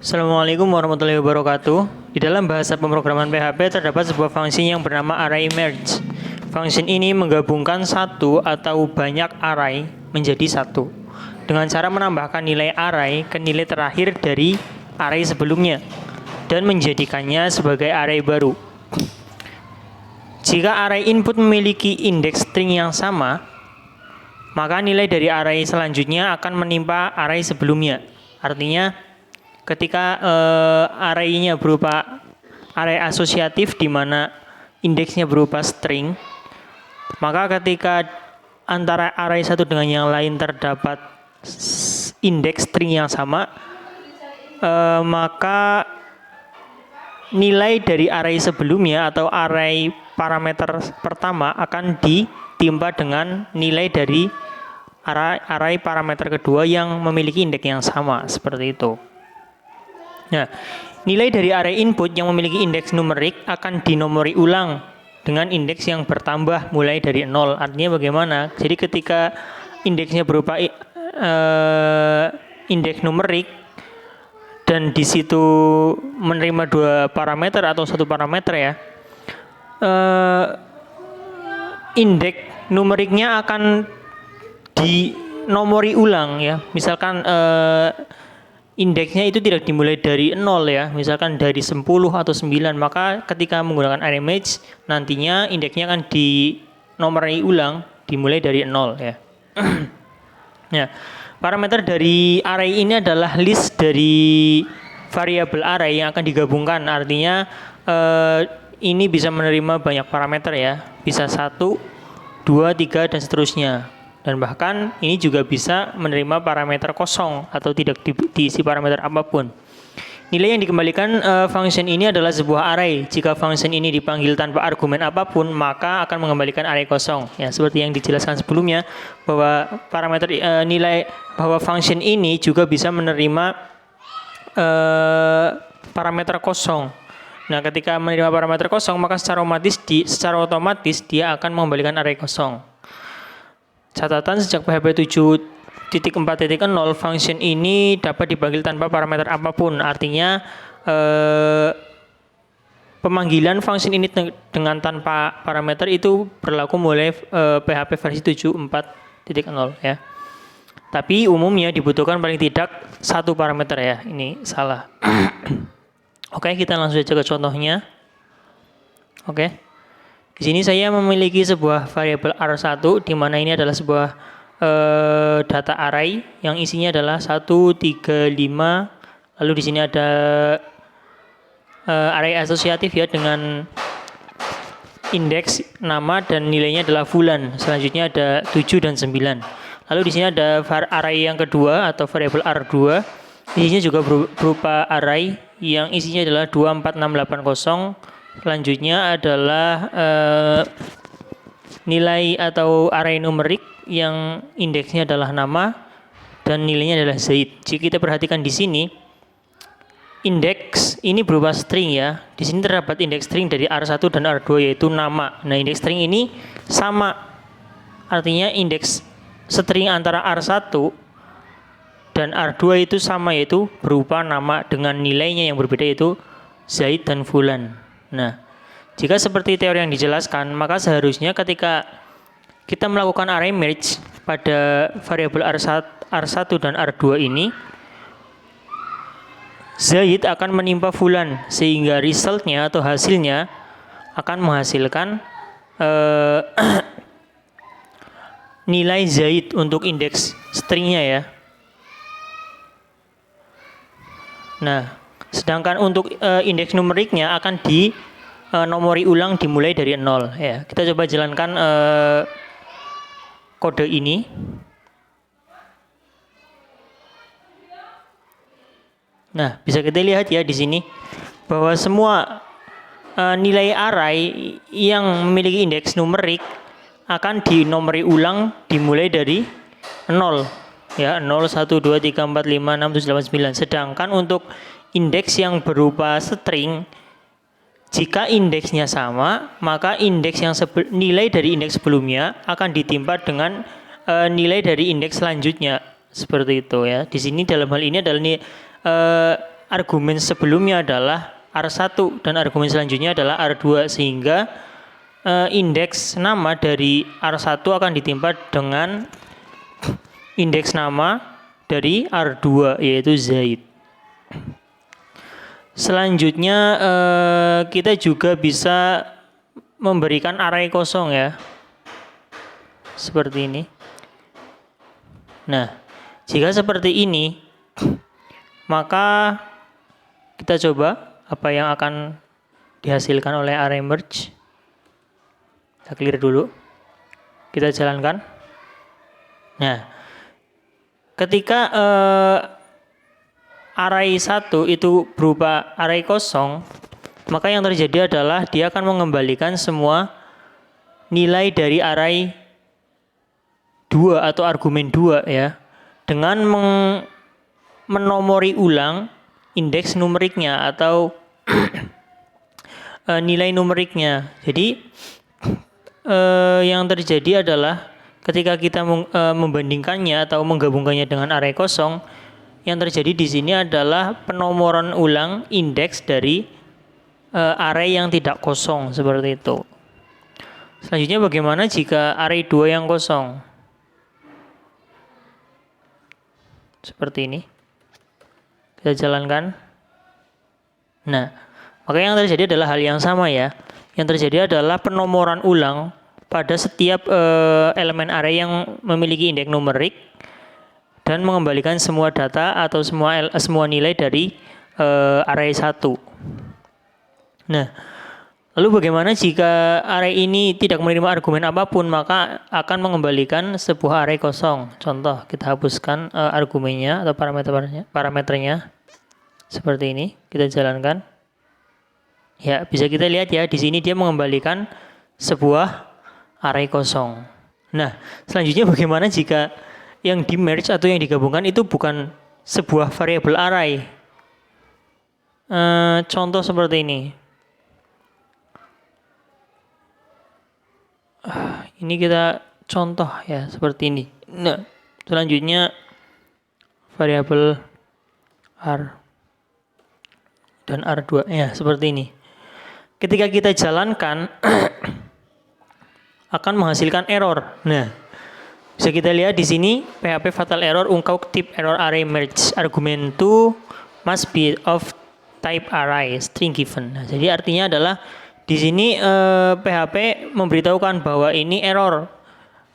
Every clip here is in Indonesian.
Assalamualaikum warahmatullahi wabarakatuh. Di dalam bahasa pemrograman PHP terdapat sebuah fungsi yang bernama array merge. Fungsi ini menggabungkan satu atau banyak array menjadi satu dengan cara menambahkan nilai array ke nilai terakhir dari array sebelumnya dan menjadikannya sebagai array baru. Jika array input memiliki indeks string yang sama, maka nilai dari array selanjutnya akan menimpa array sebelumnya. Artinya ketika array-nya berupa array asosiatif di mana indeksnya berupa string, maka ketika antara array satu dengan yang lain terdapat indeks string yang sama, maka nilai dari array sebelumnya atau array parameter pertama akan ditimpa dengan nilai dari array parameter kedua yang memiliki indeks yang sama, seperti itu. Nah, nilai dari array input yang memiliki indeks numerik akan dinomori ulang dengan indeks yang bertambah mulai dari 0. Artinya bagaimana? Jadi ketika indeksnya berupa indeks numerik dan di situ menerima dua parameter atau satu parameter ya, indeks numeriknya akan dinomori ulang ya. Misalkan indeksnya itu tidak dimulai dari 0 ya, misalkan dari 10 atau 9, maka ketika menggunakan array merge nantinya indeksnya akan dinomori ulang dimulai dari 0 ya. Ya, parameter dari array ini adalah list dari variabel array yang akan digabungkan. Artinya ini bisa menerima banyak parameter ya, bisa 1, 2, 3 dan seterusnya. Dan bahkan ini juga bisa menerima parameter kosong atau tidak diisi parameter apapun. Nilai yang dikembalikan function ini adalah sebuah array. Jika function ini dipanggil tanpa argumen apapun, maka akan mengembalikan array kosong. Ya, seperti yang dijelaskan sebelumnya bahwa parameter nilai bahwa function ini juga bisa menerima parameter kosong. Nah, ketika menerima parameter kosong, maka secara otomatis dia akan mengembalikan array kosong. Catatan sejak PHP 7.4.0 function ini dapat dipanggil tanpa parameter apapun. Artinya pemanggilan function ini dengan tanpa parameter itu berlaku mulai PHP versi 7.4.0 ya. Tapi umumnya dibutuhkan paling tidak satu parameter ya. Ini salah. Oke, kita langsung saja ke contohnya. Oke. Di sini saya memiliki sebuah variabel R1 di mana ini adalah sebuah data array yang isinya adalah 1, 3, 5. Lalu di sini ada array asosiatif ya dengan indeks nama dan nilainya adalah bulan. Selanjutnya ada 7 dan 9. Lalu di sini ada array yang kedua atau variabel R2. Isinya juga berupa array yang isinya adalah 2, 4, 6, 8, 0. Selanjutnya adalah nilai atau array numerik yang indeksnya adalah nama dan nilainya adalah Zaid. Jika kita perhatikan di sini, indeks ini berupa string ya. Di sini terdapat indeks string dari R1 dan R2 yaitu nama. Nah, indeks string ini sama. Artinya indeks string antara R1 dan R2 itu sama, yaitu berupa nama dengan nilainya yang berbeda yaitu Zaid dan Fulan. Nah, jika seperti teori yang dijelaskan, maka seharusnya ketika kita melakukan array merge pada variabel R1 dan R2 ini, Zaid akan menimpa Fulan sehingga resultnya atau hasilnya akan menghasilkan nilai Zaid untuk indeks stringnya ya. Nah, sedangkan untuk indeks numeriknya akan dinomori ulang dimulai dari 0 ya. Kita coba jalankan kode ini. Nah, bisa kita lihat ya di sini bahwa semua nilai array yang memiliki indeks numerik akan dinomori ulang dimulai dari 0. Ya, 0, 1, 2, 3, 4, 5, 6, 7, 8, 9. Sedangkan untuk indeks yang berupa string, jika indeksnya sama, maka indeks yang nilai dari indeks sebelumnya akan ditimpa dengan nilai dari indeks selanjutnya. Seperti itu ya. Di sini dalam hal ini adalah argumen sebelumnya adalah R1 dan argumen selanjutnya adalah R2, sehingga indeks nama dari R1 akan ditimpa dengan indeks nama dari R2 yaitu Zaid. Selanjutnya kita juga bisa memberikan array kosong ya, seperti ini. Nah, jika seperti ini, maka kita coba apa yang akan dihasilkan oleh array merge. Kita clear dulu, kita jalankan. Nah, ketika array 1 itu berupa array kosong, maka yang terjadi adalah dia akan mengembalikan semua nilai dari array 2 atau argumen 2 ya, dengan menomori ulang indeks numeriknya atau nilai numeriknya. Jadi yang terjadi adalah ketika kita membandingkannya atau menggabungkannya dengan array kosong, yang terjadi di sini adalah penomoran ulang indeks dari array yang tidak kosong, seperti itu. Selanjutnya bagaimana jika array 2 yang kosong? Seperti ini. Kita jalankan. Nah, maka yang terjadi adalah hal yang sama ya. Yang terjadi adalah penomoran ulang pada setiap elemen array yang memiliki indeks numerik dan mengembalikan semua data atau semua nilai dari array 1. Nah, lalu bagaimana jika array ini tidak menerima argumen apapun, maka akan mengembalikan sebuah array kosong. Contoh, kita hapuskan argumennya atau parameternya. Seperti ini, kita jalankan. Ya, bisa kita lihat ya, di sini dia mengembalikan sebuah array kosong. Nah, selanjutnya bagaimana jika yang di merge atau yang digabungkan itu bukan sebuah variabel array? Contoh seperti ini. Ini kita contoh ya, seperti ini. Nah, selanjutnya variabel R dan R2 ya, seperti ini. Ketika kita jalankan akan menghasilkan error. Nah, bisa kita lihat di sini PHP fatal error ungkap type error array merge argument to must be of type array string given. Nah, jadi artinya adalah di sini PHP memberitahukan bahwa ini error.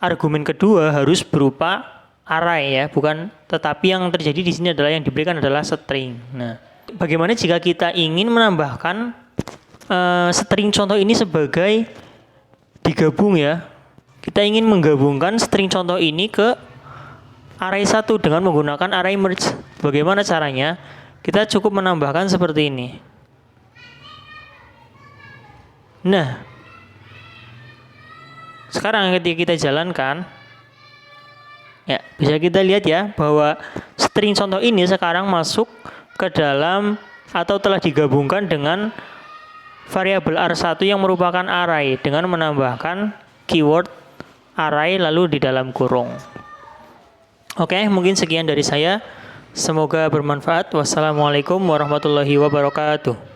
Argumen kedua harus berupa array ya, bukan, tetapi yang terjadi di sini adalah yang diberikan adalah string. Nah, bagaimana jika kita ingin menambahkan string contoh ini sebagai digabung ya? Kita ingin menggabungkan string contoh ini ke array 1 dengan menggunakan array merge. Bagaimana caranya? Kita cukup menambahkan seperti ini. Nah, sekarang ketika kita jalankan, ya bisa kita lihat ya bahwa string contoh ini sekarang masuk ke dalam atau telah digabungkan dengan variabel R1 yang merupakan array dengan menambahkan keyword array lalu di dalam kurung. Oke, mungkin sekian dari saya. Semoga bermanfaat. Wassalamualaikum warahmatullahi wabarakatuh.